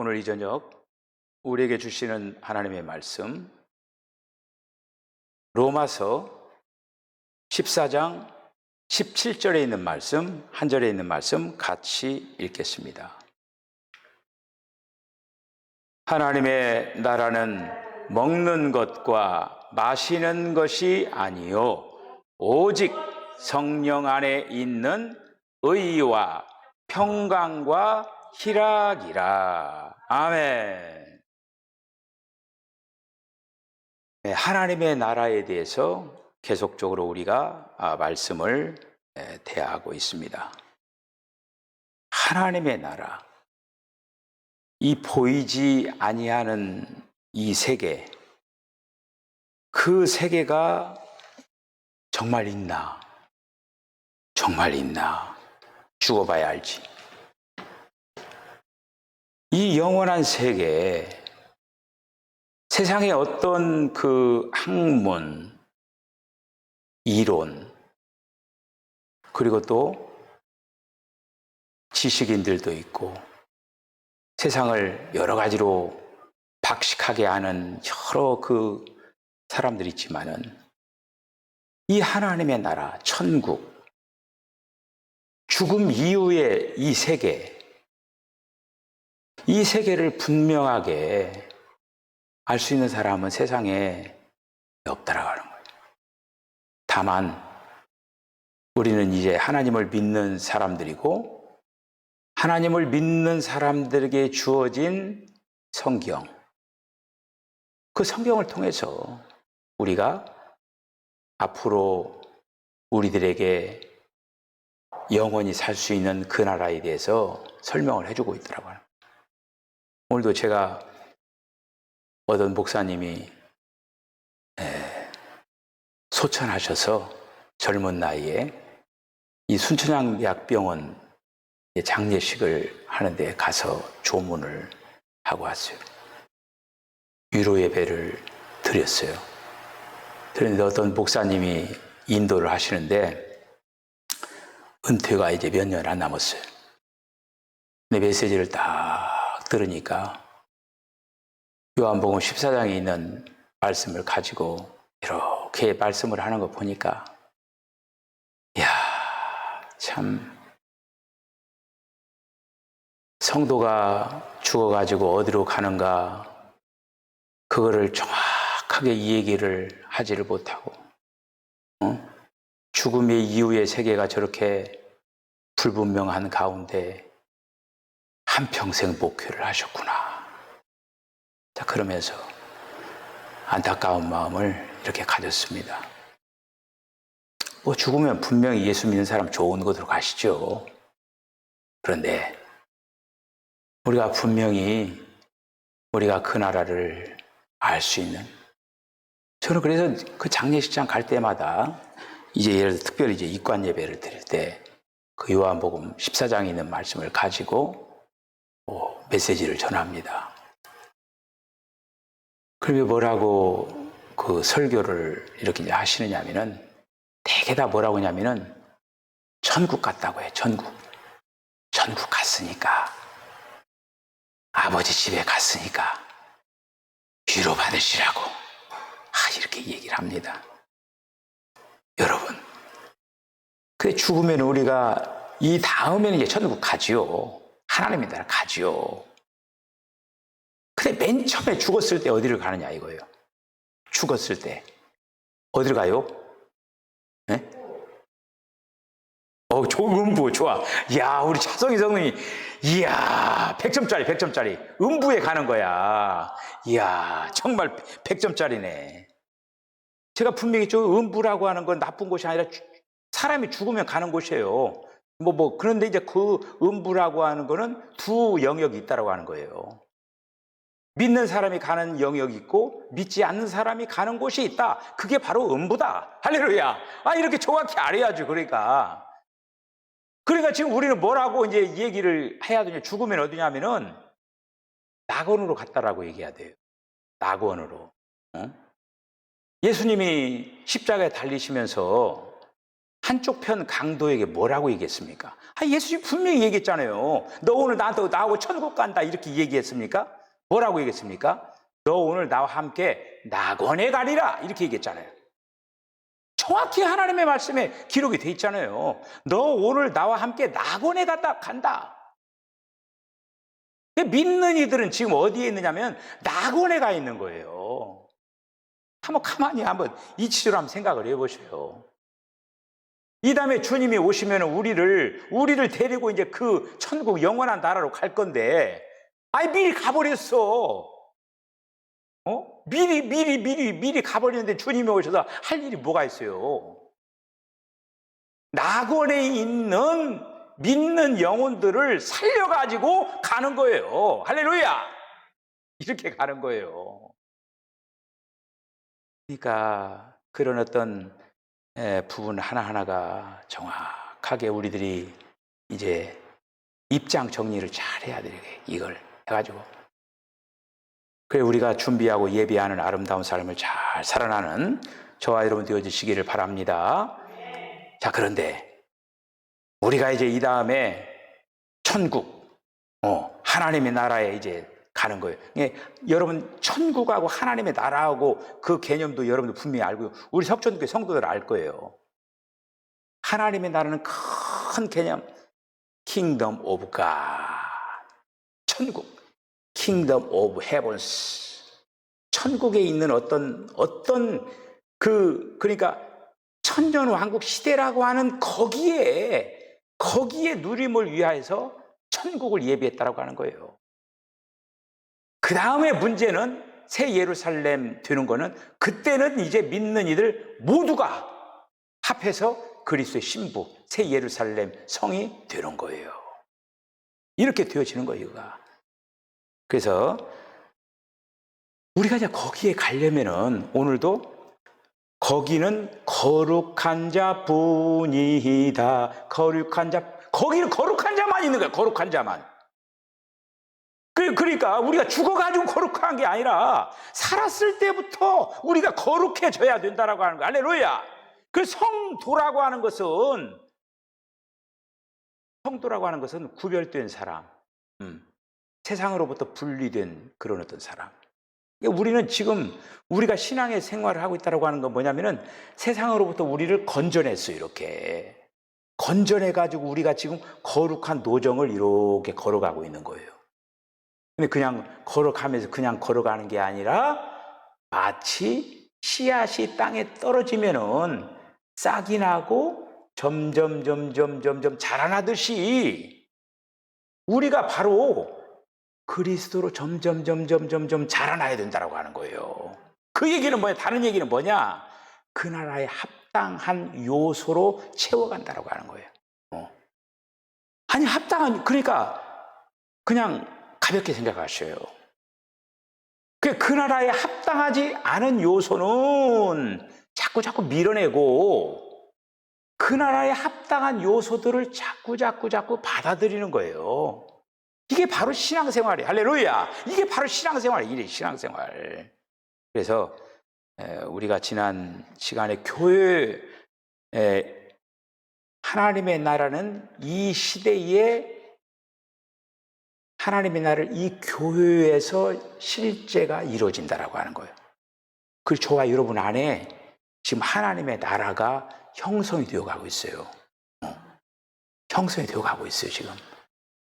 오늘 이 저녁 우리에게 주시는 하나님의 말씀, 로마서 14장 17절에 있는 말씀, 한 절에 있는 말씀 같이 읽겠습니다. 하나님의 나라는 먹는 것과 마시는 것이 아니요 오직 성령 안에 있는 의와 평강과 희락이라. 아멘. 네, 하나님의 나라에 대해서 계속적으로 우리가 말씀을 대하고 있습니다. 하나님의 나라, 이 보이지 아니하는 이 세계, 그 세계가 정말 있나? 정말 있나? 죽어봐야 알지. 이 영원한 세계, 세상의 어떤 그 학문, 이론, 그리고 또 지식인들도 있고 세상을 여러 가지로 박식하게 하는 여러 그 사람들이 있지만은 이 하나님의 나라, 천국, 죽음 이후의 이 세계, 이 세계를 분명하게 알 수 있는 사람은 세상에 없다라고 하는 거예요. 다만 우리는 이제 하나님을 믿는 사람들이고 하나님을 믿는 사람들에게 주어진 성경, 그 성경을 통해서 우리가 앞으로 우리들에게 영원히 살 수 있는 그 나라에 대해서 설명을 해주고 있더라고요. 오늘도 제가 어떤 목사님이 소천하셔서 젊은 나이에 이 순천향대학병원 장례식을 하는데 가서 조문을 하고 왔어요. 위로 예배를 드렸어요. 그런데 어떤 목사님이 인도를 하시는데 은퇴가 이제 몇 년 안 남았어요. 근데 메시지를 딱 들으니까 요한복음 14장에 있는 말씀을 가지고 이렇게 말씀을 하는 거 보니까 이야, 참 성도가 죽어가지고 어디로 가는가 그거를 정확하게 이 얘기를 하지를 못하고 죽음의 이후의 세계가 저렇게 불분명한 가운데 한평생 목회를 하셨구나. 자, 그러면서 안타까운 마음을 이렇게 가졌습니다. 뭐 죽으면 분명히 예수 믿는 사람 좋은 곳으로 가시죠. 그런데 우리가 분명히 우리가 그 나라를 알 수 있는, 저는 그래서 그 장례식장 갈 때마다 이제 예를 들어 특별히 이제 입관 예배를 드릴 때 그 요한복음 14장에 있는 말씀을 가지고 메시지를 전합니다. 그러면 뭐라고 그 설교를 이렇게 이제 하시느냐면은 대개 다 뭐라고 하냐면은 천국 갔다고 해요. 천국 갔으니까, 아버지 집에 갔으니까 위로 받으시라고 이렇게 얘기를 합니다. 여러분, 그 죽으면 우리가 이 다음에는 이제 천국 가지요. 하나님의 나라 가지요. 근데 맨 처음에 죽었을 때 어디를 가느냐 이거예요. 죽었을 때 어디를 가요? 네? 좋은 음부, 좋아. 이야, 우리 차성희 성님이, 이야, 100점짜리. 음부에 가는 거야. 이야, 정말 100점짜리네. 제가 분명히 저 음부라고 하는 건 나쁜 곳이 아니라 사람이 죽으면 가는 곳이에요. 그런데 이제 그 음부라고 하는 거는 두 영역이 있다라고 하는 거예요. 믿는 사람이 가는 영역이 있고 믿지 않는 사람이 가는 곳이 있다. 그게 바로 음부다. 할렐루야. 이렇게 정확히 알아야죠. 그러니까 지금 우리는 뭐라고 이제 얘기를 해야 되냐. 죽으면 어디냐면은 낙원으로 갔다라고 얘기해야 돼요. 낙원으로. 예수님이 십자가에 달리시면서 한쪽 편 강도에게 뭐라고 얘기했습니까? 예수님 분명히 얘기했잖아요. 너 오늘 나하고 천국 간다 이렇게 얘기했습니까? 뭐라고 얘기했습니까? 너 오늘 나와 함께 낙원에 가리라 이렇게 얘기했잖아요. 정확히 하나님의 말씀에 기록이 돼 있잖아요. 너 오늘 나와 함께 낙원에 간다. 믿는 이들은 지금 어디에 있느냐면 낙원에 가 있는 거예요. 가만히 이치적으로 한번 생각을 해보세요. 이 다음에 주님이 오시면 우리를 데리고 이제 그 천국 영원한 나라로 갈 건데, 미리 가버렸어. 미리 가버리는데 주님이 오셔서 할 일이 뭐가 있어요? 낙원에 있는 믿는 영혼들을 살려가지고 가는 거예요. 할렐루야! 이렇게 가는 거예요. 그러니까 그런 어떤 부분 하나하나가 정확하게 우리들이 이제 입장 정리를 잘 해야 되게 이걸 해가지고 그래 우리가 준비하고 예비하는 아름다운 삶을 잘 살아나는 저와 여러분 되어주시기를 바랍니다. 자, 그런데 우리가 이제 이 다음에 천국, 하나님의 나라에 이제 가는 거예요. 여러분 천국하고 하나님의 나라하고 그 개념도 여러분들 분명히 알고요. 우리 석촌교회 성도들 알 거예요. 하나님의 나라는 큰 개념, Kingdom of God, 천국, Kingdom of Heavens. 천국에 있는 그러니까 천년왕국 시대라고 하는 거기에 누림을 위하여서 천국을 예비했다라고 하는 거예요. 그 다음에 문제는 새 예루살렘 되는 거는 그때는 이제 믿는 이들 모두가 합해서 그리스도의 신부 새 예루살렘 성이 되는 거예요. 이렇게 되어지는 거예요, 이거가. 그래서 우리가 이제 거기에 가려면은 오늘도 거기는 거룩한 자뿐이다. 거기는 거룩한 자만 있는 거야. 거룩한 자만. 그러니까 우리가 죽어가지고 거룩한 게 아니라 살았을 때부터 우리가 거룩해져야 된다라고 하는 거야. 할렐루야. 그 성도라고 하는 것은 구별된 사람, 세상으로부터 분리된 그런 어떤 사람. 우리는 지금 우리가 신앙의 생활을 하고 있다고 하는 건 뭐냐면은 세상으로부터 우리를 건져냈어요. 이렇게 건져내가지고 우리가 지금 거룩한 노정을 이렇게 걸어가고 있는 거예요. 근데 그냥 걸어가면서 그냥 걸어가는 게 아니라 마치 씨앗이 땅에 떨어지면은 싹이 나고 점점 자라나듯이 우리가 바로 그리스도로 점점 자라나야 된다고 하는 거예요. 그 얘기는 뭐냐? 다른 얘기는 뭐냐? 그 나라에 합당한 요소로 채워간다고 하는 거예요. 그러니까 그냥 가볍게 생각하셔요. 그 나라에 합당하지 않은 요소는 자꾸 밀어내고 그 나라에 합당한 요소들을 자꾸 받아들이는 거예요. 이게 바로 신앙생활이에요. 할렐루야. 이게 바로 신앙생활이에요. 신앙생활. 그래서 우리가 지난 시간에 교회 하나님의 나라는 이 시대에 하나님의 나라를 이 교회에서 실제가 이루어진다라고 하는 거예요. 그 저와 여러분 안에 지금 하나님의 나라가 형성이 되어가고 있어요. 형성이 되어가고 있어요. 지금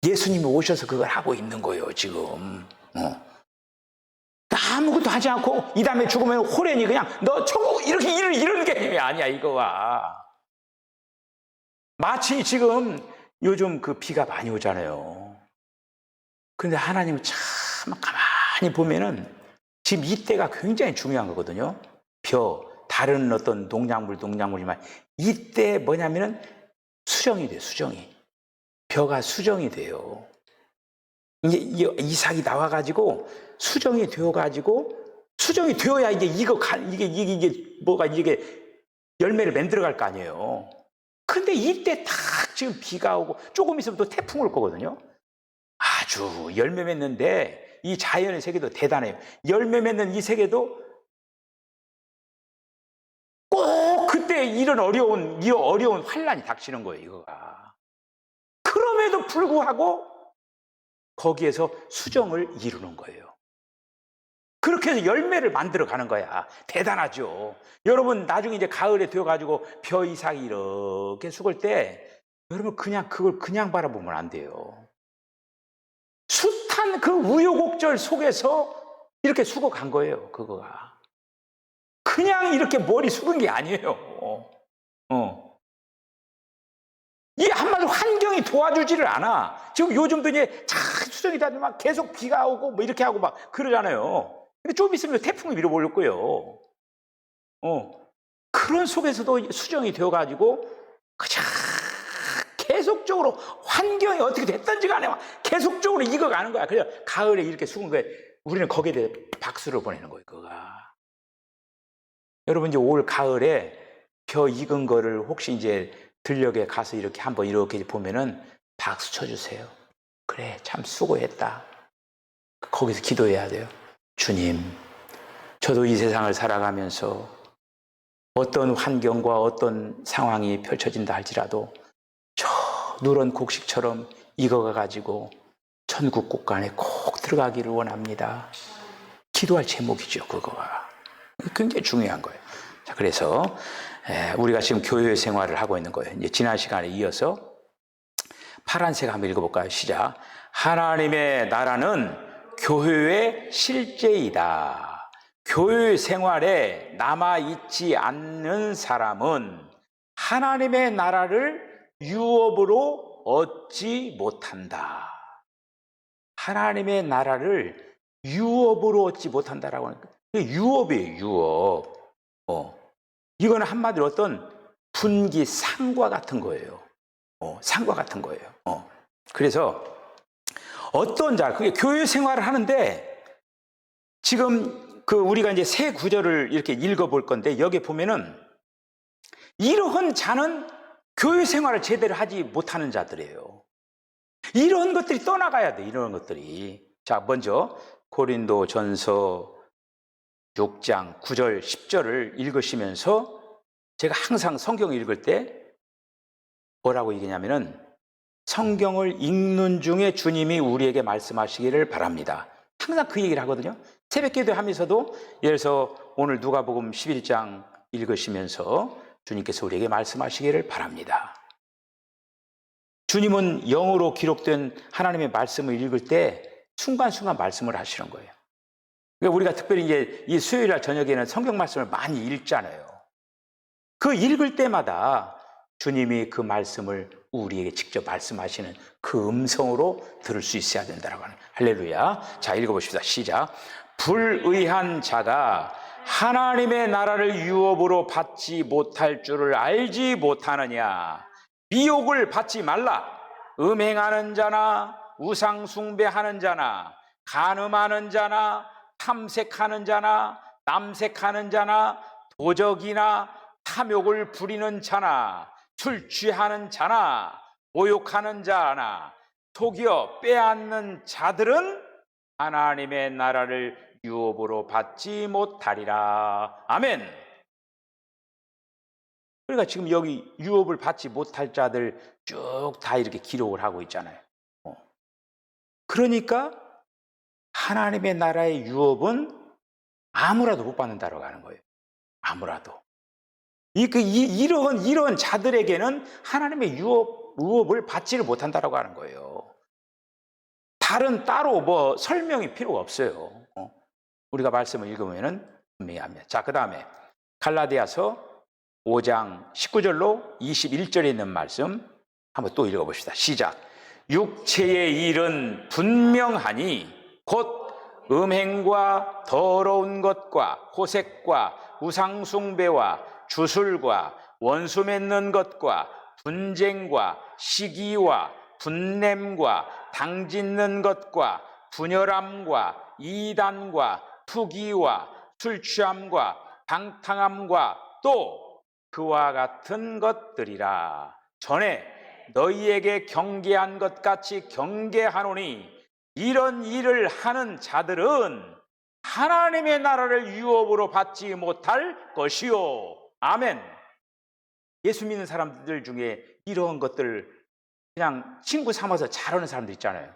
예수님이 오셔서 그걸 하고 있는 거예요. 지금 아무것도 하지 않고 이 다음에 죽으면 호련히 그냥 너 천국 이렇게 이런 개념이 아니야. 이거와 마치 지금 요즘 그 비가 많이 오잖아요. 근데 하나님은 참 가만히 보면은 지금 이때가 굉장히 중요한 거거든요. 다른 어떤 농작물이지만 이때 뭐냐면은 수정이 돼요. 벼가 수정이 돼요. 이제 이삭이 나와가지고 수정이 되어야 이제 이게 열매를 만들어갈 거 아니에요. 근데 이때 딱 지금 비가 오고 조금 있으면 또 태풍 올 거거든요. 아주 열매 맺는데 이 자연의 세계도 대단해요. 열매 맺는 이 세계도 꼭 그때 그때 이런 이 어려운 환란이 닥치는 거예요, 이거가. 그럼에도 불구하고 거기에서 수정을 이루는 거예요. 그렇게 해서 열매를 만들어 가는 거야. 대단하죠. 여러분, 나중에 이제 가을에 되어가지고 벼 이삭이 이렇게 죽을 때, 여러분, 그걸 그냥 바라보면 안 돼요. 숱한 그 우여곡절 속에서 이렇게 죽어간 거예요, 그거가. 그냥 이렇게 머리 숙은 게 아니에요. 이 한마디로 환경이 도와주지를 않아. 지금 요즘도 이제 잘 수정이 다니 막 계속 비가 오고 뭐 이렇게 하고 막 그러잖아요. 근데 좀 있으면 태풍이 밀어버릴 거예요. 그런 속에서도 수정이 되어가지고 그냥 계속적으로 환경이 어떻게 됐든지 간에 막 계속적으로 익어가는 거야. 그래서 가을에 이렇게 숙은 거에 우리는 거기에 대해 박수를 보내는 거예요, 그거가. 여러분, 이제 올 가을에 벼 익은 거를 혹시 이제 들녘에 가서 이렇게 한번 이렇게 보면은 박수 쳐주세요. 그래, 참 수고했다. 거기서 기도해야 돼요. 주님, 저도 이 세상을 살아가면서 어떤 환경과 어떤 상황이 펼쳐진다 할지라도 저 누런 곡식처럼 익어가 가지고 천국 국간에 꼭 들어가기를 원합니다. 기도할 제목이죠, 그거가. 굉장히 중요한 거예요. 자, 그래서 우리가 지금 교회 생활을 하고 있는 거예요. 이제 지난 시간에 이어서 파란색 한번 읽어볼까요? 시작. 하나님의 나라는 교회의 실제이다. 교회 생활에 남아있지 않는 사람은 하나님의 나라를 유업으로 얻지 못한다. 하나님의 나라를 유업으로 얻지 못한다라고 하는 거예요. 유업이에요, 유업. 이거는 한마디로 어떤 분기 상과 같은 거예요. 상과 같은 거예요. 그래서 어떤 자, 그게 교회 생활을 하는데 지금 우리가 이제 새 구절을 이렇게 읽어볼 건데 여기 보면은 이러한 자는 교회 생활을 제대로 하지 못하는 자들이에요. 이런 것들이 떠나가야 돼, 이런 것들이. 자, 먼저 고린도 전서 6장 9절 10절을 읽으시면서 제가 항상 성경을 읽을 때 뭐라고 얘기냐면은 성경을 읽는 중에 주님이 우리에게 말씀하시기를 바랍니다. 항상 그 얘기를 하거든요. 새벽 기도하면서도 예를 들어서 오늘 누가복음 11장 읽으시면서 주님께서 우리에게 말씀하시기를 바랍니다. 주님은 영어로 기록된 하나님의 말씀을 읽을 때 순간순간 말씀을 하시는 거예요. 그러니까 우리가 특별히 이제 이 수요일날 저녁에는 성경 말씀을 많이 읽잖아요. 그 읽을 때마다 주님이 그 말씀을 우리에게 직접 말씀하시는 그 음성으로 들을 수 있어야 된다라고 하는. 할렐루야. 자, 읽어보십시다. 시작. 불의한 자가 하나님의 나라를 유업으로 받지 못할 줄을 알지 못하느냐. 미혹을 받지 말라. 음행하는 자나 우상 숭배하는 자나 간음하는 자나 탐색하는 자나 남색하는 자나 도적이나 탐욕을 부리는 자나 술 취하는 자나 모욕하는 자나 속여 빼앗는 자들은 하나님의 나라를 유업으로 받지 못하리라. 아멘. 그러니까 지금 여기 유업을 받지 못할 자들 쭉 다 이렇게 기록을 하고 있잖아요. 그러니까 하나님의 나라의 유업은 아무라도 못 받는다라고 하는 거예요. 아무라도. 이런 자들에게는 하나님의 유업을 받지를 못한다라고 하는 거예요. 따로 뭐 설명이 필요가 없어요. 우리가 말씀을 읽으면은 분명히 합니다. 자, 그 다음에 갈라디아서 5장 19절로 21절에 있는 말씀 한번 또 읽어봅시다. 시작. 육체의 일은 분명하니 곧 음행과 더러운 것과 호색과 우상숭배와 주술과 원수 맺는 것과 분쟁과 시기와 분냄과 당짓는 것과 분열함과 이단과 투기와 술취함과 방탕함과 또 그와 같은 것들이라. 전에 너희에게 경계한 것 같이 경계하노니 이런 일을 하는 자들은 하나님의 나라를 유업으로 받지 못할 것이요. 아멘. 예수 믿는 사람들 중에 이런 것들 그냥 친구 삼아서 잘하는 사람들 있잖아요.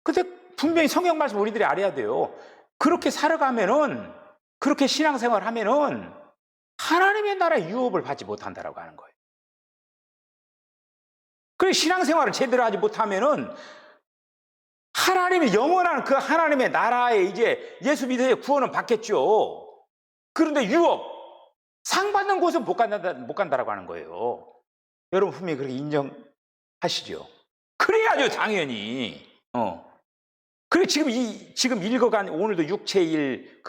근데 분명히 성경 말씀 우리들이 알아야 돼요. 그렇게 살아가면은, 그렇게 신앙생활 하면은 하나님의 나라의 유업을 받지 못한다라고 하는 거예요. 그래, 신앙생활을 제대로 하지 못하면은 하나님의 영원한 그 하나님의 나라에 이제 예수 믿어야 구원은 받겠죠. 그런데 유업, 상 받는 곳은 못 간다라고 하는 거예요. 여러분 분명히 그렇게 인정하시죠? 그래야죠, 당연히. 그래, 지금 읽어간 오늘도 육체일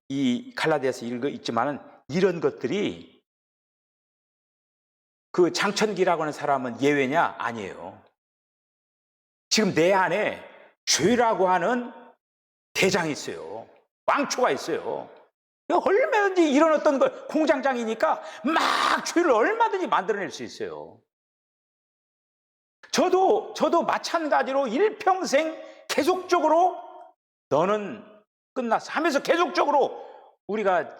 이 갈라디아서 있지만은 이런 것들이 그 장천기라고 하는 사람은 예외냐? 아니에요. 지금 내 안에 죄라고 하는 대장이 있어요. 왕초가 있어요. 얼마든지 이런 어떤 걸 공장장이니까 막 죄를 얼마든지 만들어낼 수 있어요. 저도 마찬가지로 일평생 계속적으로 너는 끝났어 하면서 계속적으로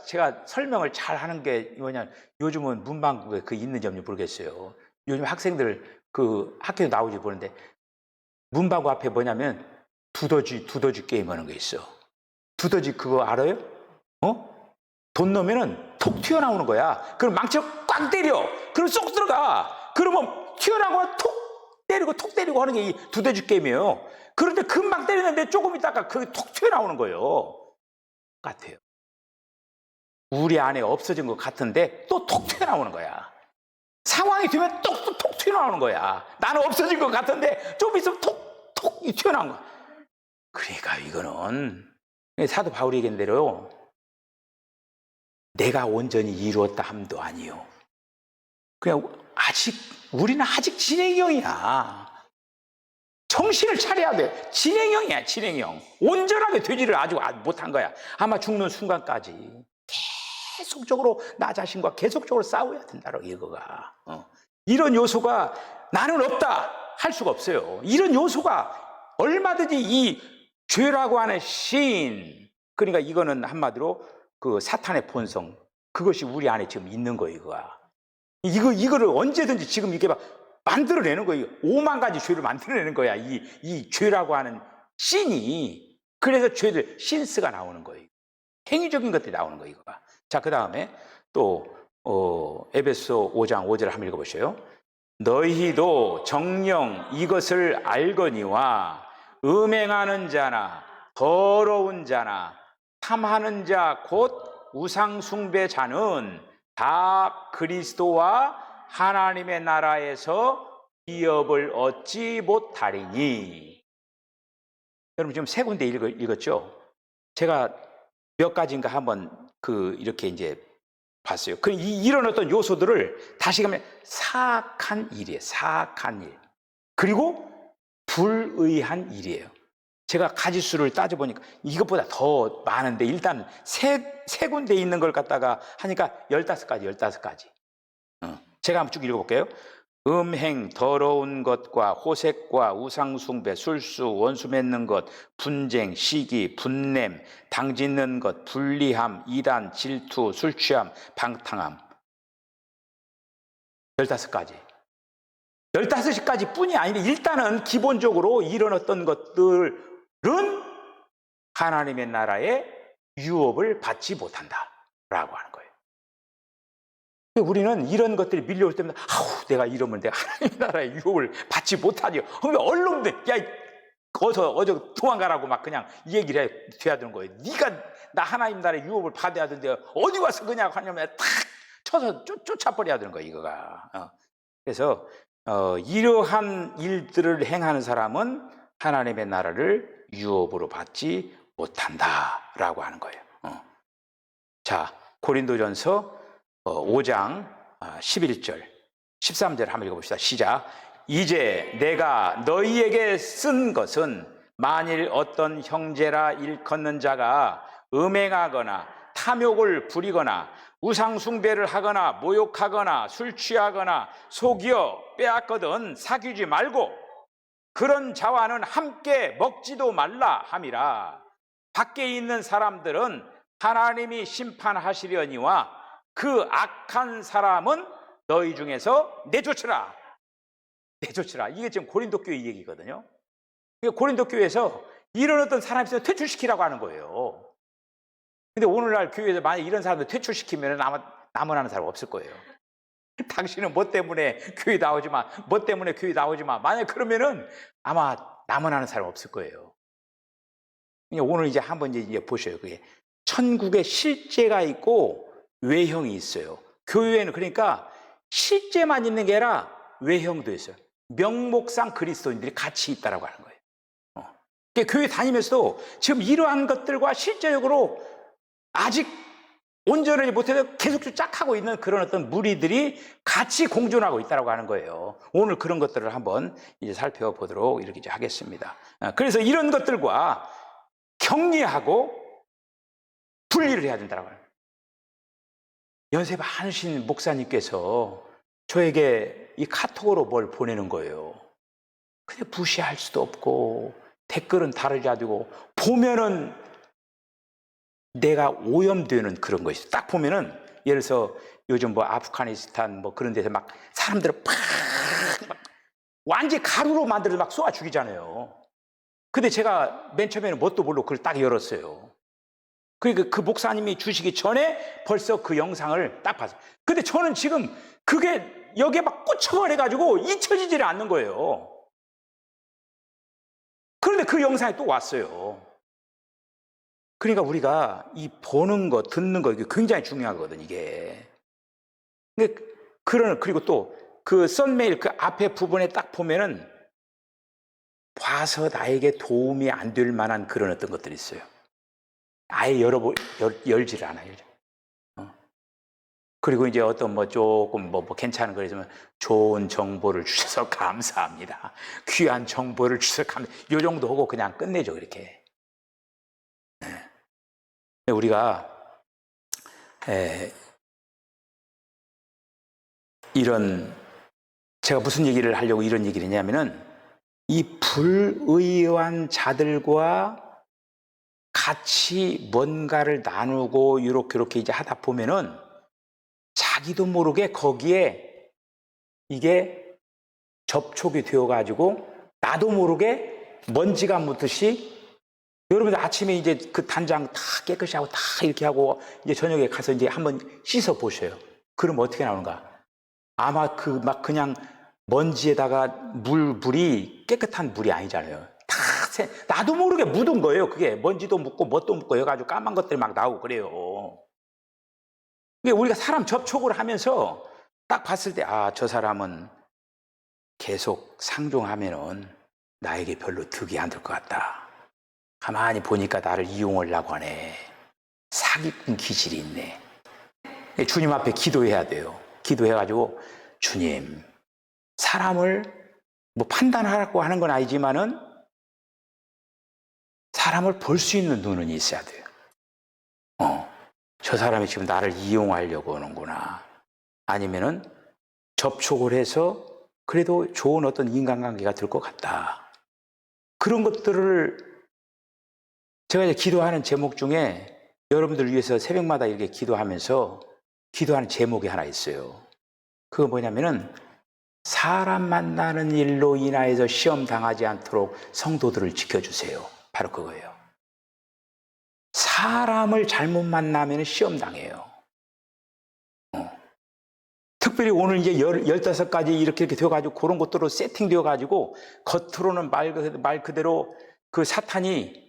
제가 설명을 잘 하는 게 뭐냐면, 요즘은 문방구에 있는지 없는지 모르겠어요. 요즘 학생들 학교에 나오지 보는데 문방구 앞에 뭐냐면 두더지 게임 하는 게 있어. 두더지 그거 알아요? 돈 넣으면은 톡 튀어나오는 거야. 그럼 망치로 꽉 때려. 그럼 쏙 들어가. 그러면 튀어나오고 톡 때리고 하는 게 이 두더지 게임이에요. 그런데 금방 때리는데 조금 있다가 그게 톡 튀어나오는 거예요. 같아요. 우리 안에 없어진 것 같은데 또 톡 튀어나오는 거야. 상황이 되면 톡 튀어나오는 거야. 나는 없어진 것 같은데 좀 있으면 톡 튀어나오는 거야. 그러니까 이거는 사도 바울이 얘기한 대로 내가 온전히 이루었다 함도 아니요. 그냥 우리는 아직 진행형이야. 정신을 차려야 돼. 진행형이야, 진행형. 온전하게 되지를 아직 못한 거야. 아마 죽는 순간까지 계속적으로 나 자신과 계속적으로 싸워야 된다고, 이거가. 이런 요소가 나는 없다 할 수가 없어요. 이런 요소가 얼마든지 이 죄라고 하는 신, 그러니까 이거는 한마디로 그 사탄의 본성, 그것이 우리 안에 지금 있는 거예요, 이거가. 이거를 언제든지 지금 이렇게 막 만들어내는 거예요. 5만 가지 죄를 만들어내는 거야, 이 죄라고 하는 신이. 그래서 죄들, 신스가 나오는 거예요. 행위적인 것들이 나오는 거예요, 이거가. 자, 그 다음에 또 에베소 5장 5절을 한번 읽어보세요. 너희도 정녕 이것을 알거니와 음행하는 자나 더러운 자나 탐하는 자 곧 우상숭배자는 다 그리스도와 하나님의 나라에서 기업을 얻지 못하리니. 여러분 지금 세 군데 읽었죠? 제가 몇 가지인가 한번 이렇게 이제 봤어요. 이런 어떤 요소들을 다시 가면 사악한 일이에요. 사악한 일. 그리고 불의한 일이에요. 제가 가지수를 따져보니까 이것보다 더 많은데 일단 세 군데 있는 걸 갖다가 하니까 15가지. 제가 한번 쭉 읽어볼게요. 음행, 더러운 것과 호색과 우상숭배, 술수, 원수 맺는 것, 분쟁, 시기, 분냄, 당짓는 것, 불리함, 이단, 질투, 술취함, 방탕함. 15가지. 15가지 뿐이 아닌데 일단은 기본적으로 이런 어떤 것들은 하나님의 나라의 유업을 받지 못한다라고 하는 거예요. 우리는 이런 것들이 밀려올 때마다 내가 이러면 내가 하나님의 나라의 유업을 받지 못하죠. 그러면 얼른 어제 도망가라고 막 그냥 이 얘기를 해야 되는 거예요. 네가 나 하나님 나라의 유업을 받아야 되는데 어디 와서 그냥 하냐면 탁 쳐서 쫓아버려야 되는 거예요, 이거가. 그래서 이러한 일들을 행하는 사람은 하나님의 나라를 유업으로 받지 못한다라고 하는 거예요. 자, 고린도전서 5장 11절 13절 한번 읽어봅시다. 시작. 이제 내가 너희에게 쓴 것은 만일 어떤 형제라 일컫는 자가 음행하거나 탐욕을 부리거나 우상숭배를 하거나 모욕하거나 술 취하거나 속여 빼앗거든 사귀지 말고 그런 자와는 함께 먹지도 말라 함이라. 밖에 있는 사람들은 하나님이 심판하시려니와 그 악한 사람은 너희 중에서 내쫓으라. 내쫓으라. 이게 지금 고린도 교회 얘기거든요. 고린도 교회에서 이런 어떤 사람이 있으면 퇴출시키라고 하는 거예요. 근데 오늘날 교회에서 만약 이런 사람들 퇴출시키면 아마 남원하는 사람 없을 거예요. 당신은 뭐 때문에 교회 나오지 마. 뭐 때문에 교회 나오지 마. 만약 그러면은 아마 남원하는 사람 없을 거예요. 오늘 이제 한번 이제 보셔요. 그게 천국에 실제가 있고 외형이 있어요. 교회에는 그러니까 실제만 있는 게 아니라 외형도 있어요. 명목상 그리스도인들이 같이 있다라고 하는 거예요. 교회 다니면서도 지금 이러한 것들과 실제적으로 아직 온전하지 못해서 계속 짝하고 있는 그런 어떤 무리들이 같이 공존하고 있다고 하는 거예요. 오늘 그런 것들을 한번 이제 살펴보도록 이렇게 이제 하겠습니다. 그래서 이런 것들과 격리하고 분리를 해야 된다고 해요. 연세 많으신 목사님께서 저에게 이 카톡으로 뭘 보내는 거예요. 근데 무시할 수도 없고 댓글은 다르지 않고 보면은 내가 오염되는 그런 것이 딱 보면은 예를 들어서 요즘 뭐 아프가니스탄 뭐 그런 데서 막 사람들을 막 완전히 가루로 만들어서 막 쏘아 죽이잖아요. 근데 제가 맨 처음에는 뭣도 모르고 그걸 딱 열었어요. 그러니까 그 목사님이 주시기 전에 벌써 그 영상을 딱 봤어요. 근데 저는 지금 그게 여기에 막 꽂혀버려가지고 잊혀지지를 않는 거예요. 그런데 그 영상이 또 왔어요. 그러니까 우리가 이 보는 거, 듣는 거, 이게 굉장히 중요하거든, 이게. 근데 그리고 또 그 썬메일 그 앞에 부분에 딱 보면은 봐서 나에게 도움이 안 될 만한 그런 어떤 것들이 있어요. 아예 열지를 않아요. 그리고 이제 어떤 뭐 조금 뭐 괜찮은 거 있으면 좋은 정보를 주셔서 감사합니다. 귀한 정보를 주셔서 감사합니다. 요 정도 하고 그냥 끝내죠, 이렇게. 우리가 이런 제가 무슨 얘기를 하려고 이런 얘기를 했냐면은 이 불의한 자들과 같이 뭔가를 나누고 이렇게 이제 하다 보면은 자기도 모르게 거기에 이게 접촉이 되어가지고 나도 모르게 먼지가 묻듯이 여러분들 아침에 이제 그 단장 다 깨끗이 하고 다 이렇게 하고 이제 저녁에 가서 이제 한번 씻어 보셔요. 그럼 어떻게 나오는가? 아마 그 막 그냥 먼지에다가 물이 깨끗한 물이 아니잖아요. 다 나도 모르게 묻은 거예요. 그게 먼지도 묻고 뭣도 묻고 해가지고 까만 것들이 막 나오고 그래요. 우리가 사람 접촉을 하면서 딱 봤을 때 아, 저 사람은 계속 상종하면은 나에게 별로 득이 안 될 것 같다. 가만히 보니까 나를 이용하려고 하네. 사기꾼 기질이 있네. 주님 앞에 기도해야 돼요. 기도해가지고 주님, 사람을 뭐 판단하라고 하는 건 아니지만은 사람을 볼 수 있는 눈은 있어야 돼요. 저 사람이 지금 나를 이용하려고 하는구나. 아니면은 접촉을 해서 그래도 좋은 어떤 인간관계가 될 것 같다. 그런 것들을 제가 이제 기도하는 제목 중에 여러분들 위해서 새벽마다 이렇게 기도하면서 기도하는 제목이 하나 있어요. 그거 뭐냐면은 사람 만나는 일로 인하여서 시험 당하지 않도록 성도들을 지켜주세요. 바로 그거예요. 사람을 잘못 만나면 시험 당해요. 특별히 오늘 이제 15가지 이렇게 되어가지고 그런 것들로 세팅되어가지고 겉으로는 말 그대로 그 사탄이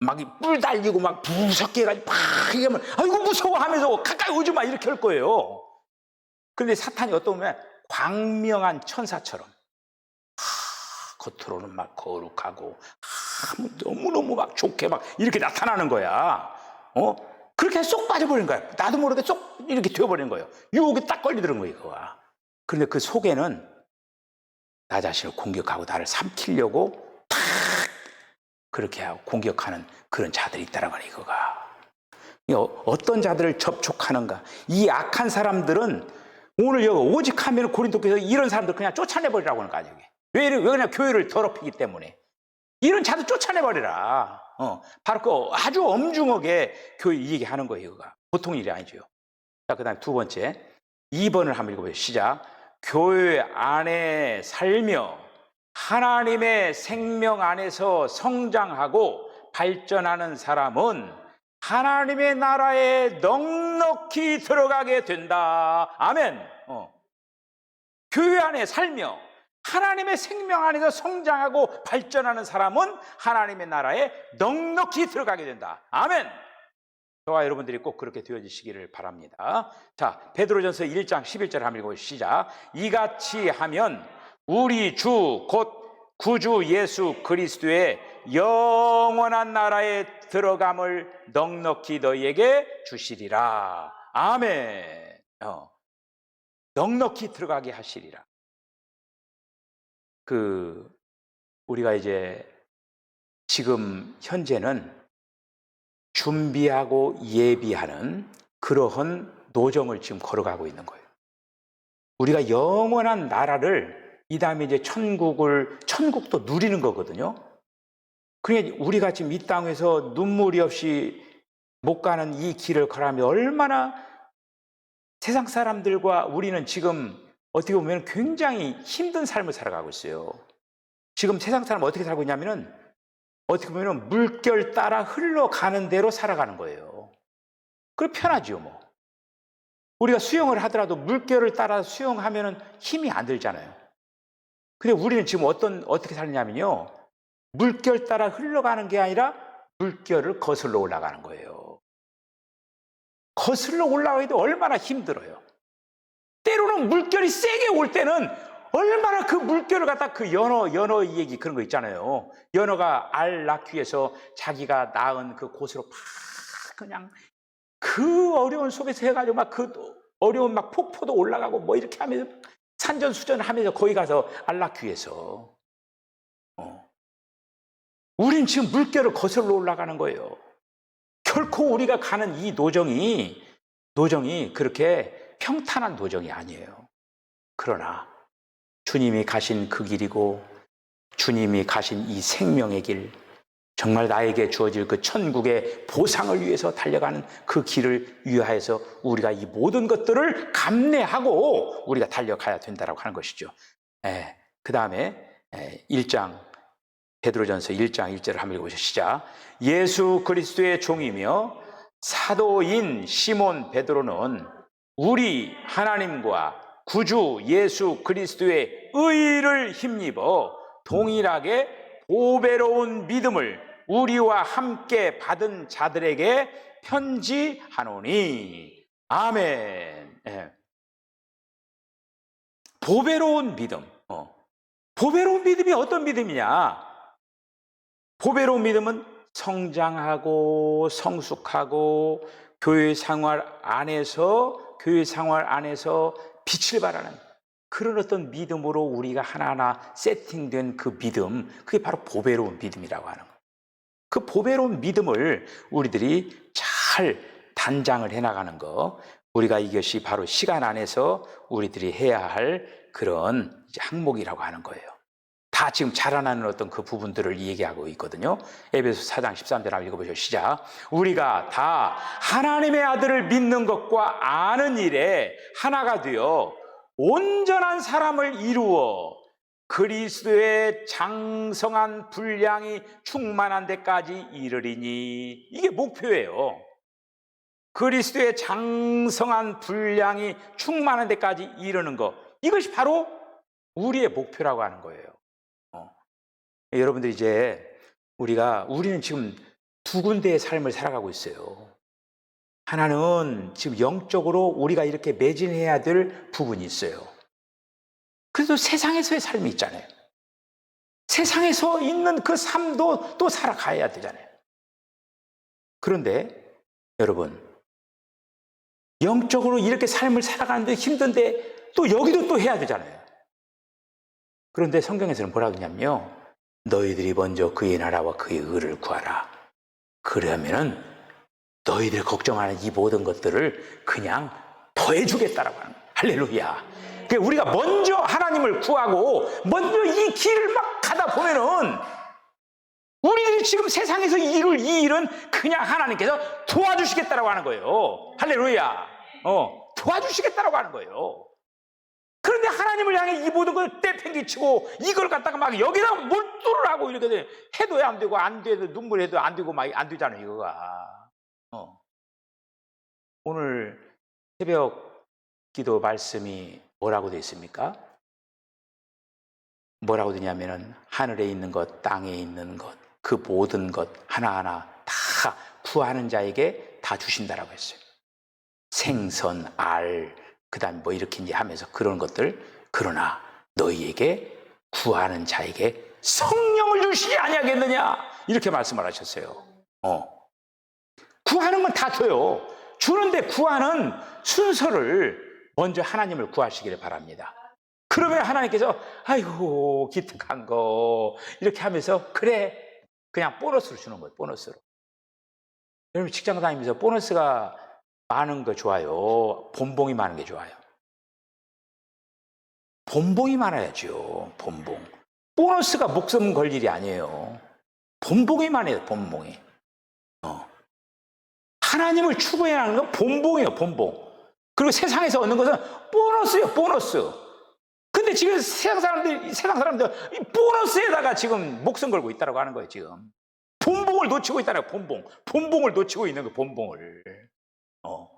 막 뿔 달리고 막 무섭게 해가지고 막 이러면 아이고 무서워 하면서 가까이 오지 마 이렇게 할 거예요. 그런데 사탄이 어떤 보면 광명한 천사처럼 겉으로는 막 거룩하고 너무너무 막 좋게 막 이렇게 나타나는 거야. 그렇게 쏙 빠져버린 거야. 나도 모르게 쏙 이렇게 되어버린 거예요. 유혹이 딱 걸리더란 거예요, 그거가. 그런데 그 속에는 나 자신을 공격하고 나를 삼키려고 탁 그렇게 하고 공격하는 그런 자들이 있다라고 하네, 이거가. 어떤 자들을 접촉하는가. 이 악한 사람들은 오늘 여기 오직 하면 고린도께서 이런 사람들 그냥 쫓아내버리라고 하는 거 아니에요. 왜 그냥 교회를 더럽히기 때문에. 이런 자들 쫓아내버리라. 바로 그 아주 엄중하게 교회 얘기하는 거예요, 이거가. 보통 일이 아니죠. 자, 그 다음에 두 번째 2번을 한번 읽어보세요. 시작. 교회 안에 살며 하나님의 생명 안에서 성장하고 발전하는 사람은 하나님의 나라에 넉넉히 들어가게 된다. 아멘. 교회 안에 살며 하나님의 생명 안에서 성장하고 발전하는 사람은 하나님의 나라에 넉넉히 들어가게 된다. 아멘. 저와 여러분들이 꼭 그렇게 되어지시기를 바랍니다. 자, 베드로전서 1장 11절 한번 읽어보시죠. 시작. 이같이 하면 우리 주 곧 구주 예수 그리스도의 영원한 나라에 들어감을 넉넉히 너희에게 주시리라. 아멘. 넉넉히 들어가게 하시리라. 우리가 이제 지금 현재는 준비하고 예비하는 그러한 노정을 지금 걸어가고 있는 거예요. 우리가 영원한 나라를 이 다음에 이제 천국도 누리는 거거든요. 그러니까 우리가 지금 이 땅에서 눈물이 없이 못 가는 이 길을 걸어가면 얼마나 세상 사람들과 우리는 지금 어떻게 보면 굉장히 힘든 삶을 살아가고 있어요. 지금 세상 사람은 어떻게 살고 있냐면은 어떻게 보면 물결 따라 흘러가는 대로 살아가는 거예요. 그게 편하지요, 뭐. 우리가 수영을 하더라도 물결을 따라 수영하면은 힘이 안 들잖아요. 근데 우리는 지금 어떻게 살냐면요. 물결 따라 흘러가는 게 아니라 물결을 거슬러 올라가는 거예요. 거슬러 올라가기도 얼마나 힘들어요. 때로는 물결이 세게 올 때는 얼마나 그 물결을 갖다 그 연어 얘기 그런 거 있잖아요. 연어가 알 낳기 위해서 자기가 낳은 그 곳으로 막 그냥 그 어려운 속에서 해가지고 막 그 어려운 막 폭포도 올라가고 뭐 이렇게 하면서 산전수전을 하면서 거기 가서 알 낳기 위해서. 우린 지금 물결을 거슬러 올라가는 거예요. 결코 우리가 가는 이 노정이 그렇게 평탄한 노정이 아니에요. 그러나 주님이 가신 그 길이고 주님이 가신 이 생명의 길, 정말 나에게 주어질 그 천국의 보상을 위해서 달려가는 그 길을 위하여서 우리가 이 모든 것들을 감내하고 우리가 달려가야 된다고 하는 것이죠. 그 다음에 1장 베드로전서 1장 1절을 한번 읽어보시죠. 시작. 예수 그리스도의 종이며 사도인 시몬 베드로는 우리 하나님과 구주 예수 그리스도의 의를 힘입어 동일하게 보배로운 믿음을 우리와 함께 받은 자들에게 편지하노니. 아멘. 보배로운 믿음. 보배로운 믿음이 어떤 믿음이냐? 보배로운 믿음은 성장하고 성숙하고 교회 생활 안에서 빛을 발하는 그런 어떤 믿음으로 우리가 하나하나 세팅된 그 믿음, 그게 바로 보배로운 믿음이라고 하는 거예요. 그 보배로운 믿음을 우리들이 잘 단장을 해나가는 거, 우리가 이것이 바로 시간 안에서 우리들이 해야 할 그런 항목이라고 하는 거예요. 다 지금 자라나는 어떤 그 부분들을 얘기하고 있거든요. 에베소 4장 13절 한번 읽어보시죠. 시작. 우리가 다 하나님의 아들을 믿는 것과 아는 일에 하나가 되어 온전한 사람을 이루어 그리스도의 장성한 분량이 충만한 데까지 이르리니. 이게 목표예요. 그리스도의 장성한 분량이 충만한 데까지 이르는 것, 이것이 바로 우리의 목표라고 하는 거예요. 여러분들 이제 우리는 지금 두 군데의 삶을 살아가고 있어요. 하나는 지금 영적으로 우리가 이렇게 매진해야 될 부분이 있어요. 그래도 세상에서의 삶이 있잖아요. 세상에서 있는 그 삶도 또 살아가야 되잖아요. 그런데 여러분, 영적으로 이렇게 삶을 살아가는데 힘든데 또 여기도 또 해야 되잖아요. 그런데 성경에서는 뭐라고 하냐면요, 너희들이 먼저 그의 나라와 그의 의를 구하라. 그러면은 너희들 걱정하는 이 모든 것들을 그냥 더해주겠다라고 하는 거예요. 할렐루야. 그러니까 우리가 먼저 하나님을 구하고 먼저 이 길을 막 가다 보면은 우리들이 지금 세상에서 이 일은 그냥 하나님께서 도와주시겠다라고 하는 거예요. 할렐루야. 도와주시겠다라고 하는 거예요. 그런데 하나님을 향해 이 모든 걸 떼팽개치고 이걸 갖다가 막 여기다 몰두를 하고 이렇게 해도 안 되고 안 돼도 눈물 해도 안 되고 막 안 되잖아요, 이거가. 오늘 새벽 기도 말씀이 뭐라고 되어 있습니까? 뭐라고 되냐면은 하늘에 있는 것, 땅에 있는 것, 그 모든 것 하나하나 다 구하는 자에게 다 주신다라고 했어요. 생선, 알, 그다음에 뭐 이렇게 이제 하면서 그런 것들. 그러나 너희에게 구하는 자에게 성령을 주시지 아니하겠느냐, 이렇게 말씀을 하셨어요. 구하는 건 다 줘요. 주는데 구하는 순서를 먼저 하나님을 구하시기를 바랍니다. 그러면 하나님께서 아이고 기특한 거 이렇게 하면서 그래 그냥 보너스로 주는 거예요. 보너스로. 여러분 직장 다니면서 보너스가 많은 거 좋아요? 본봉이 많은 게 좋아요? 본봉이 많아야죠. 본봉. 보너스가 목숨 걸 일이 아니에요. 본봉이 많아요. 본봉이. 하나님을 추구해야 하는 건 본봉이에요. 본봉. 그리고 세상에서 얻는 것은 보너스예요. 보너스. 근데 지금 세상 사람들 이 보너스에다가 지금 목숨 걸고 있다고 하는 거예요. 지금 본봉을 놓치고 있다는 거예요. 본봉을 놓치고 있는 거예요.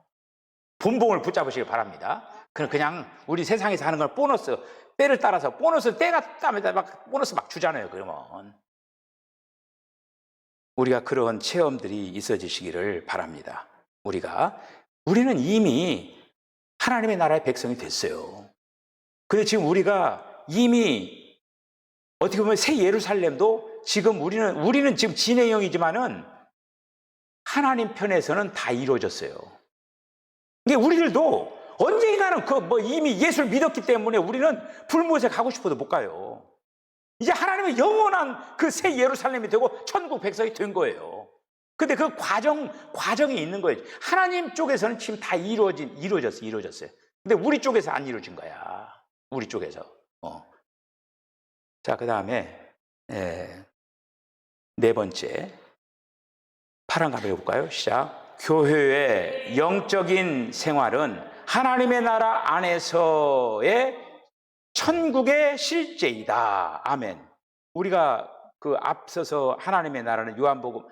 본봉을 붙잡으시길 바랍니다. 그냥 우리 세상에서 하는 건 보너스, 때를 따라서 보너스 때가 따면 막 보너스 막 주잖아요. 그러면 우리가 그런 체험들이 있어지시기를 바랍니다. 우리는 이미 하나님의 나라의 백성이 됐어요. 근데 지금 우리가 이미 어떻게 보면 새 예루살렘도 지금 우리는 지금 진행형이지만은 하나님 편에서는 다 이루어졌어요. 이게 우리들도 언젠가는 이미 예수를 믿었기 때문에 우리는 불못에 가고 싶어도 못 가요. 이제 하나님의 영원한 그 새 예루살렘이 되고 천국 백성이 된 거예요. 근데 그 과정이 있는 거예요. 하나님 쪽에서는 지금 다 이루어졌어요. 근데 우리 쪽에서 안 이루어진 거야. 우리 쪽에서. 자, 그 다음에 네 번째 파란 가면 해볼까요? 시작. 교회의 영적인 생활은 하나님의 나라 안에서의 천국의 실제이다. 아멘. 우리가 그 앞서서 하나님의 나라는 요한복음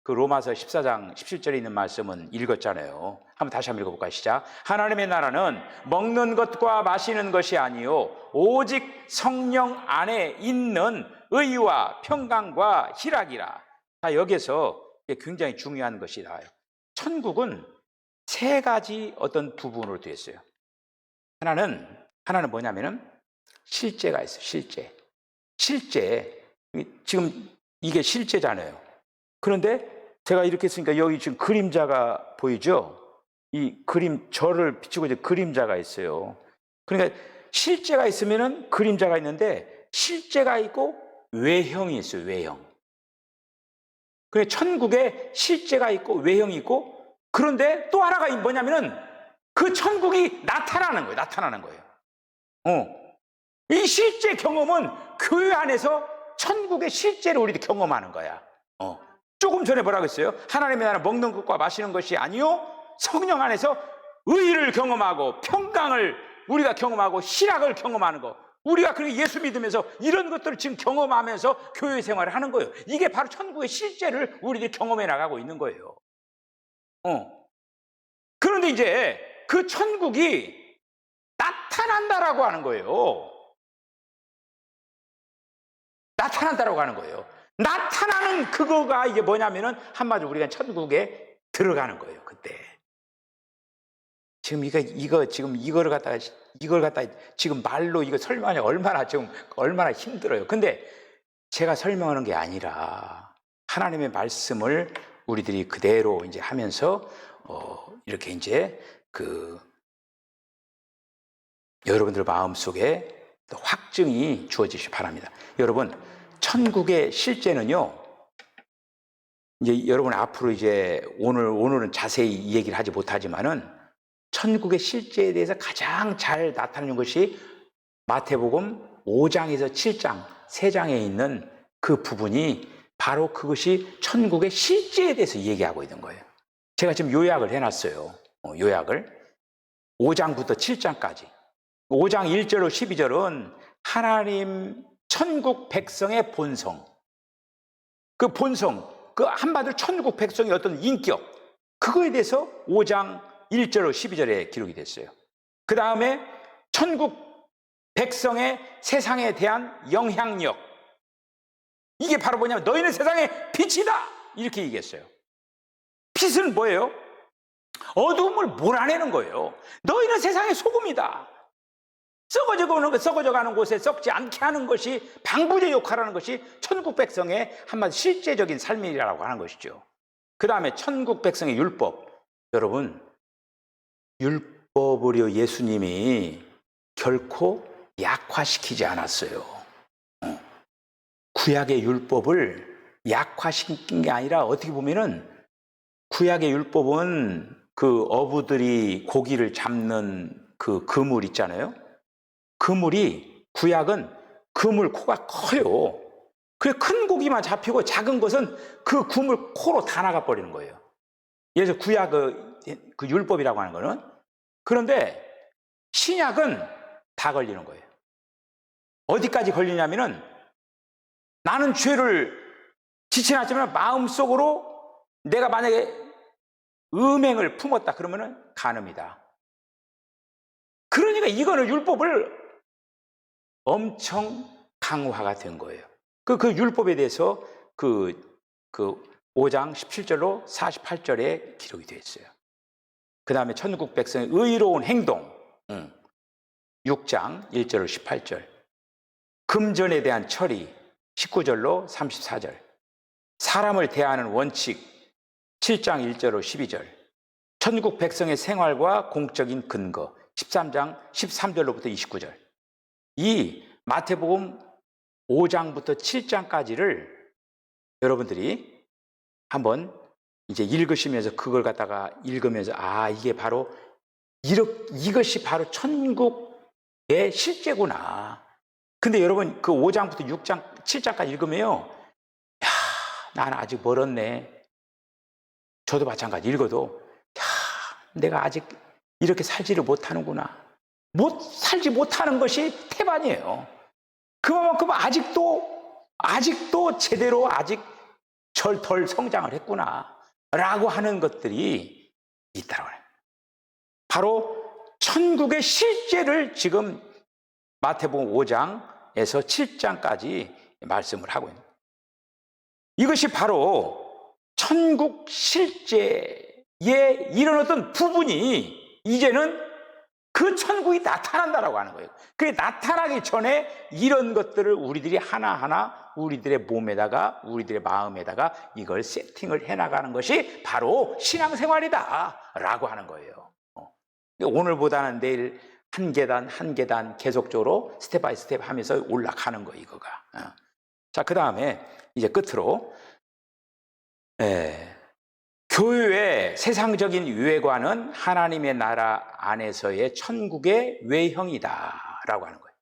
그 로마서 14장 17절에 있는 말씀은 읽었잖아요. 한번 다시 한번 읽어볼까요? 시작. 하나님의 나라는 먹는 것과 마시는 것이 아니요 오직 성령 안에 있는 의와 평강과 희락이라. 자, 여기서 굉장히 중요한 것이 나와요. 천국은 세 가지 어떤 부분으로 되어 있어요. 하나는 뭐냐면은 실제가 있어요. 실제. 지금 이게 실제잖아요. 그런데 제가 이렇게 했으니까 여기 지금 그림자가 보이죠? 이 저를 비추고 이제 그림자가 있어요. 그러니까 실제가 있으면은 그림자가 있는데 실제가 있고 외형이 있어요. 외형. 그래 천국에 실제가 있고 외형이 있고, 그런데 또 하나가 뭐냐면은 그 천국이 나타나는 거예요. 이 실제 경험은 교회 안에서 천국의 실제를 우리도 경험하는 거야. 조금 전에 뭐라고 했어요? 하나님의 나라 먹는 것과 마시는 것이 아니요 성령 안에서 의를 경험하고 평강을 우리가 경험하고 희락을 경험하는 거. 우리가 그렇게 예수 믿으면서 이런 것들을 지금 경험하면서 교회 생활을 하는 거예요. 이게 바로 천국의 실제를 우리들이 경험해 나가고 있는 거예요. 그런데 이제 그 천국이 나타난다라고 하는 거예요. 나타나는 그거가 이게 뭐냐면은 한마디로 우리가 천국에 들어가는 거예요. 그때. 지금 이걸 갖다가 지금 말로 이거 설명하기 얼마나 힘들어요. 근데 제가 설명하는 게 아니라 하나님의 말씀을 우리들이 그대로 이제 하면서 이렇게 이제 여러분들 마음속에 확증이 주어지시기 바랍니다. 여러분, 천국의 실제는요, 이제 여러분 앞으로 이제 오늘은 자세히 이 얘기를 하지 못하지만은 천국의 실제에 대해서 가장 잘 나타내는 것이 마태복음 5장에서 7장, 3장에 있는 그 부분이 바로 그것이 천국의 실제에 대해서 얘기하고 있는 거예요. 제가 지금 요약을 해놨어요. 요약을. 5장부터 7장까지 5장 1절로 12절은 하나님 천국 백성의 본성, 그 본성, 그 한마디로 천국 백성의 어떤 인격, 그거에 대해서 5장 1절로 12절에 기록이 됐어요. 그 다음에 천국 백성의 세상에 대한 영향력, 이게 바로 뭐냐면 너희는 세상의 빛이다, 이렇게 얘기했어요. 빛은 뭐예요? 어두움을 몰아내는 거예요. 너희는 세상의 소금이다. 썩어져 가는 곳에 썩지 않게 하는 것이 방부제 역할을 하는 것이 천국 백성의 한마디 실제적인 삶이라고 하는 것이죠. 그 다음에 천국 백성의 율법. 여러분, 율법을요, 예수님이 결코 약화시키지 않았어요. 구약의 율법을 약화시킨 게 아니라 어떻게 보면은 구약의 율법은 그 어부들이 고기를 잡는 그 그물 있잖아요. 그물이, 구약은 그물 코가 커요. 그래, 큰 고기만 잡히고 작은 것은 그 그물 코로 다 나가 버리는 거예요. 그래서 구약 그 율법이라고 하는 거는. 그런데 신약은 다 걸리는 거예요. 어디까지 걸리냐면은 나는 죄를 지체놨지만 마음속으로 내가 만약에 음행을 품었다 그러면은 간음이다. 그러니까 이거는 율법을 엄청 강화가 된 거예요. 그 율법에 대해서 그 5장 17절로 48절에 기록이 되어 있어요. 그 다음에 천국 백성의 의로운 행동, 6장 1절로 18절. 금전에 대한 처리, 19절로 34절. 사람을 대하는 원칙, 7장 1절로 12절. 천국 백성의 생활과 공적인 근거, 13장 13절로부터 29절. 이 마태복음 5장부터 7장까지를 여러분들이 한번 이제 읽으시면서 그걸 갖다가 읽으면서 이게 바로 이것이 바로 천국의 실제구나. 근데 여러분 그 5장부터 6장, 7장까지 읽으면요, 야, 나는 아직 멀었네. 저도 마찬가지 읽어도 내가 아직 이렇게 살지를 못하는구나. 살지 못하는 것이 태반이에요. 그만큼 아직도 제대로 아직 덜 성장을 했구나 라고 하는 것들이 있다고 해요. 바로 천국의 실제를 지금 마태복음 5장에서 7장까지 말씀을 하고 있는 거예요. 이것이 바로 천국 실제에 이런 어떤 부분이 이제는 그 천국이 나타난다라고 하는 거예요. 그게 나타나기 전에 이런 것들을 우리들이 하나하나 우리들의 몸에다가 우리들의 마음에다가 이걸 세팅을 해나가는 것이 바로 신앙생활이다라고 하는 거예요. 오늘보다는 내일 한 계단 계속적으로 스텝 바이 스텝 하면서 올라가는 거예요, 이거가. 자, 그 다음에 이제 끝으로 교회의 세상적인 외관은 하나님의 나라 안에서의 천국의 외형이다라고 하는 거예요.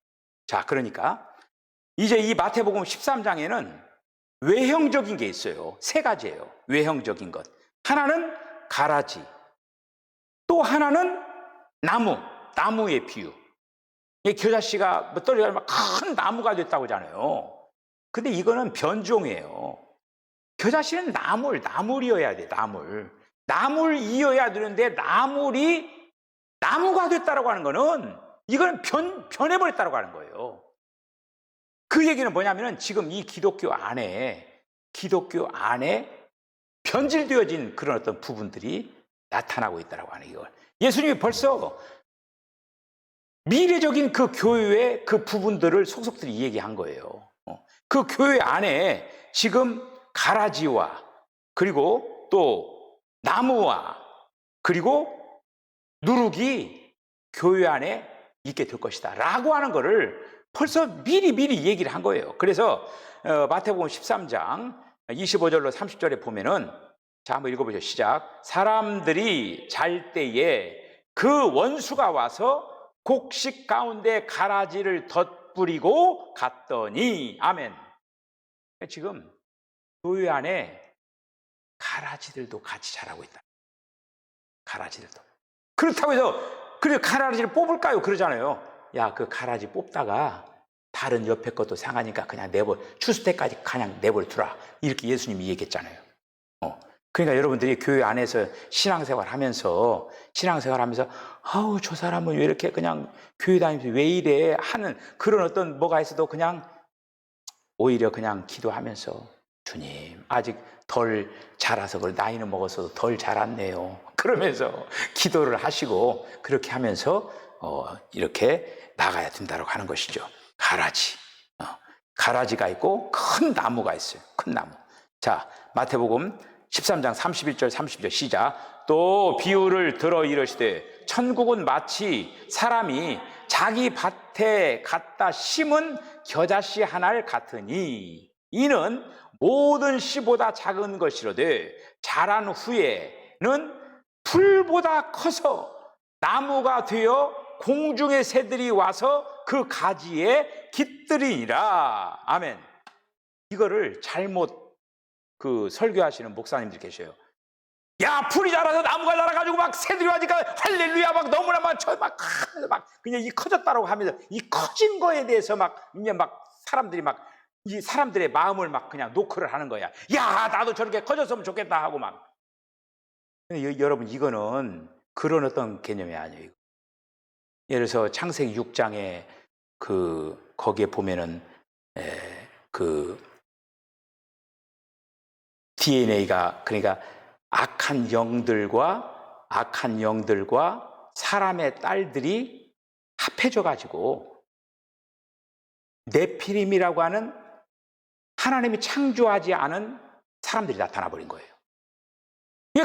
자, 그러니까 이제 이 마태복음 13장에는 외형적인 게 있어요. 세 가지예요. 외형적인 것. 하나는 가라지, 또 하나는 나무의 비유. 겨자씨가 떨어지면 큰 나무가 됐다고 하잖아요. 근데 이거는 변종이에요. 겨자씨는 나물이어야 돼, 나물이어야 되는데 나무가 됐다라고 하는 거는 이건 변해버렸다라고 하는 거예요. 그 얘기는 뭐냐면은 지금 이 기독교 안에 변질되어진 그런 어떤 부분들이 나타나고 있다라고 하는 이걸. 예수님이 벌써 미래적인 그 교회의 그 부분들을 속속들이 얘기한 거예요. 그 교회 안에 지금 가라지와 그리고 또 나무와 그리고 누룩이 교회 안에 있게 될 것이다 라고 하는 거를 벌써 미리 얘기를 한 거예요. 그래서 마태복음 13장 25절로 30절에 보면은, 자, 한번 읽어보죠. 시작. 사람들이 잘 때에 그 원수가 와서 곡식 가운데 가라지를 덧뿌리고 갔더니, 아멘. 지금 교회 안에 가라지들도 같이 자라고 있다. 가라지들도. 그렇다고 해서 그래서 가라지를 뽑을까요? 그러잖아요. 야, 그 가라지 뽑다가 다른 옆에 것도 상하니까 그냥 추수 때까지 그냥 내버려 두라. 이렇게 예수님이 얘기했잖아요. 그러니까 여러분들이 교회 안에서 신앙생활 하면서 아우, 저 사람은 왜 이렇게 그냥 교회 다니면서 왜 이래 하는 그런 어떤 뭐가 있어도 그냥 오히려 그냥 기도하면서 주님, 아직 덜 자라서 그래, 나이는 먹어서도 덜 자랐네요. 그러면서 기도를 하시고 그렇게 하면서 이렇게 나가야 된다고 하는 것이죠. 가라지. 가라지가 있고 큰 나무가 있어요. 큰 나무. 자, 마태복음 13장 31절 30절 시작. 또 비유를 들어 이르시되 천국은 마치 사람이 자기 밭에 갖다 심은 겨자씨 하나를 같으니 이는 모든 씨보다 작은 것이로되 자란 후에는 풀보다 커서 나무가 되어 공중의 새들이 와서 그 가지에 깃들이니라. 아멘. 이거를 잘못 설교하시는 목사님들 계셔요. 야, 풀이 자라서 나무가 자라가지고 막 새들이 와니까 할렐루야 막 너무나 막 그냥 이 커졌다라고 하면서 이 커진 거에 대해서 이제 사람들이 이 사람들의 마음을 그냥 노크를 하는 거야. 야, 나도 저렇게 커졌으면 좋겠다 하고 여러분, 이거는 그런 어떤 개념이 아니에요. 예를 들어서 창세기 6장에 거기에 보면은 DNA가 그러니까 악한 영들과 사람의 딸들이 합해져 가지고 네피림이라고 하는 하나님이 창조하지 않은 사람들이 나타나 버린 거예요.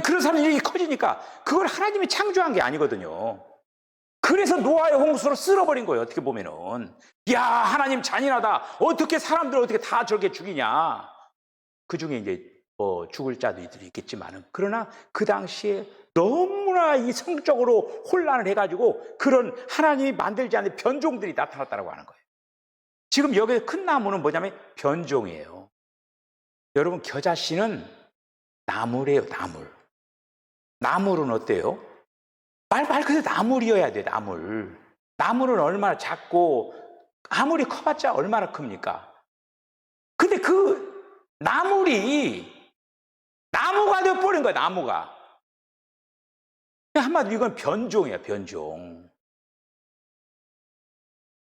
그런 사람들이 커지니까 그걸 하나님이 창조한 게 아니거든요. 그래서 노아의 홍수로 쓸어버린 거예요. 어떻게 보면은. 야, 하나님 잔인하다. 어떻게 사람들을 어떻게 다 저렇게 죽이냐. 그 중에 이제 죽을 자들이 있겠지만은, 그러나 그 당시에 너무나 이 성적으로 혼란을 해가지고 그런 하나님이 만들지 않은 변종들이 나타났다고 하는 거예요. 지금 여기 큰 나무는 뭐냐면 변종이에요. 여러분, 겨자씨는 나물이에요. 나물은 어때요? 말 그대로 나물이어야 돼요. 나물은 얼마나 작고 아무리 커봤자 얼마나 큽니까? 근데 그 나무가 되어버린 거야. 나무가. 한마디로 이건 변종이야. 변종.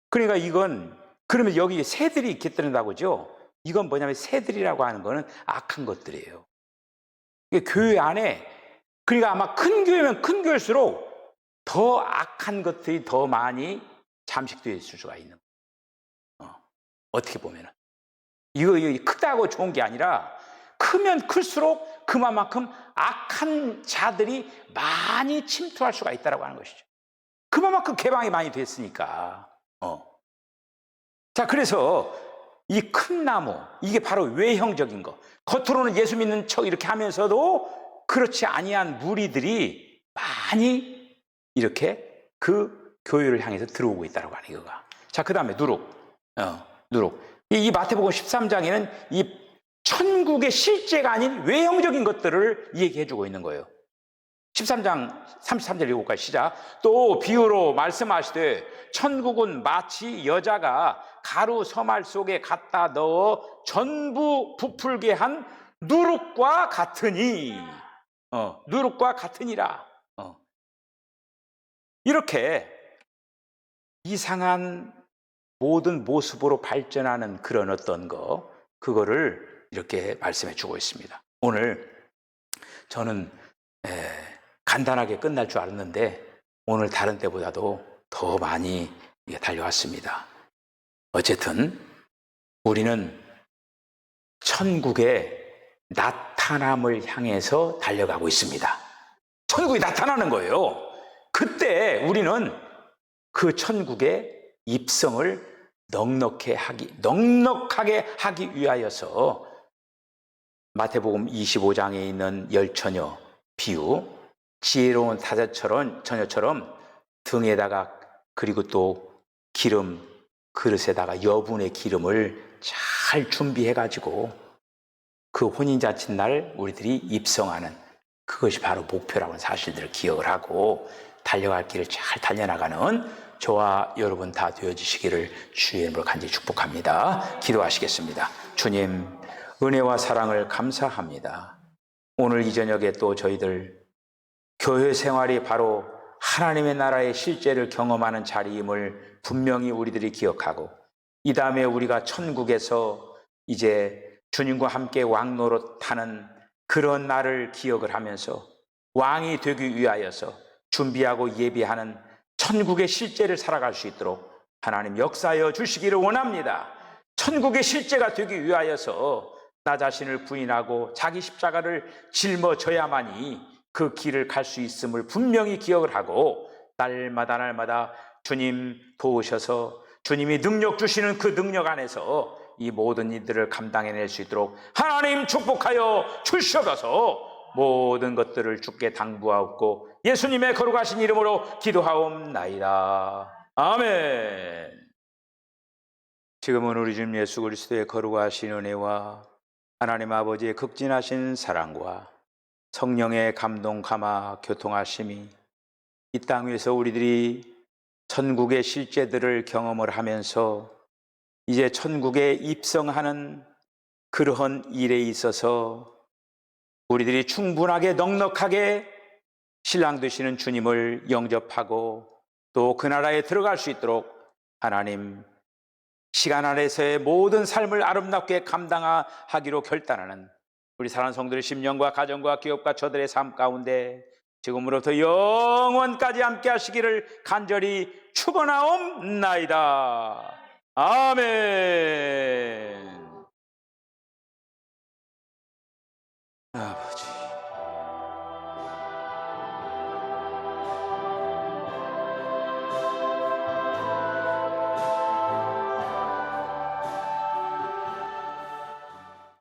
그러니까 그러면 여기 새들이 깃든다고 하죠. 이건 뭐냐면 새들이라고 하는 거는 악한 것들이에요. 교회 안에, 그러니까 아마 큰 교회면 큰 교회일수록 더 악한 것들이 더 많이 잠식되어 있을 수가 있는 거예요. 어떻게 보면은. 이거 크다고 좋은 게 아니라 크면 클수록 그만큼 악한 자들이 많이 침투할 수가 있다고 하는 것이죠. 그만큼 개방이 많이 됐으니까. 자, 그래서 이 큰 나무, 이게 바로 외형적인 거. 겉으로는 예수 믿는 척 이렇게 하면서도 그렇지 아니한 무리들이 많이 이렇게 그 교회를 향해서 들어오고 있다고 하는 이거가. 자, 그 다음에 누룩. 이 마태복음 13장에는 이 천국의 실제가 아닌 외형적인 것들을 얘기해주고 있는 거예요. 13장 33절 이거까지 시작. 또 비유로 말씀하시되 천국은 마치 여자가 가루 서말 속에 갖다 넣어 전부 부풀게 한 누룩과 같으니라. 이렇게 이상한 모든 모습으로 발전하는 그런 어떤 그거를 이렇게 말씀해 주고 있습니다. 오늘 저는 간단하게 끝날 줄 알았는데 오늘 다른 때보다도 더 많이 달려왔습니다. 어쨌든 우리는 천국의 나타남을 향해서 달려가고 있습니다. 천국이 나타나는 거예요. 그때 우리는 그 천국의 입성을 넉넉하게 하기 위하여서 마태복음 25장에 있는 열처녀 비유, 지혜로운 처녀처럼 등에다가 그리고 또 기름 그릇에다가 여분의 기름을 잘 준비해가지고 그 혼인잔치 날 우리들이 입성하는 그것이 바로 목표라는 사실들을 기억을 하고 달려갈 길을 잘 달려나가는 저와 여러분 다 되어주시기를 주의 이름으로 간절히 축복합니다. 기도하시겠습니다. 주님, 은혜와 사랑을 감사합니다. 오늘 이 저녁에 또 저희들 교회 생활이 바로 하나님의 나라의 실제를 경험하는 자리임을 분명히 우리들이 기억하고, 이 다음에 우리가 천국에서 이제 주님과 함께 왕노릇하는 그런 날을 기억을 하면서 왕이 되기 위하여서 준비하고 예비하는 천국의 실제를 살아갈 수 있도록 하나님 역사하여 주시기를 원합니다. 천국의 실제가 되기 위하여서 나 자신을 부인하고 자기 십자가를 짊어져야만이 그 길을 갈 수 있음을 분명히 기억을 하고, 날마다 주님 도우셔서 주님이 능력 주시는 그 능력 안에서 이 모든 일들을 감당해낼 수 있도록 하나님 축복하여 주시옵소서. 모든 것들을 주께 당부하옵고 예수님의 거룩하신 이름으로 기도하옵나이다. 아멘. 지금은 우리 주님 예수 그리스도의 거룩하신 은혜와 하나님 아버지의 극진하신 사랑과 성령의 감동 감화 교통하심이 이 땅 위에서 우리들이 천국의 실제들을 경험을 하면서 이제 천국에 입성하는 그러한 일에 있어서 우리들이 충분하게 넉넉하게 신랑 되시는 주님을 영접하고 또 그 나라에 들어갈 수 있도록 하나님 시간 안에서의 모든 삶을 아름답게 감당하기로 결단하는 우리 사랑하는 성도들의 심령과 가정과 기업과 저들의 삶 가운데 지금으로부터 영원까지 함께 하시기를 간절히 축원하옵나이다. 아멘.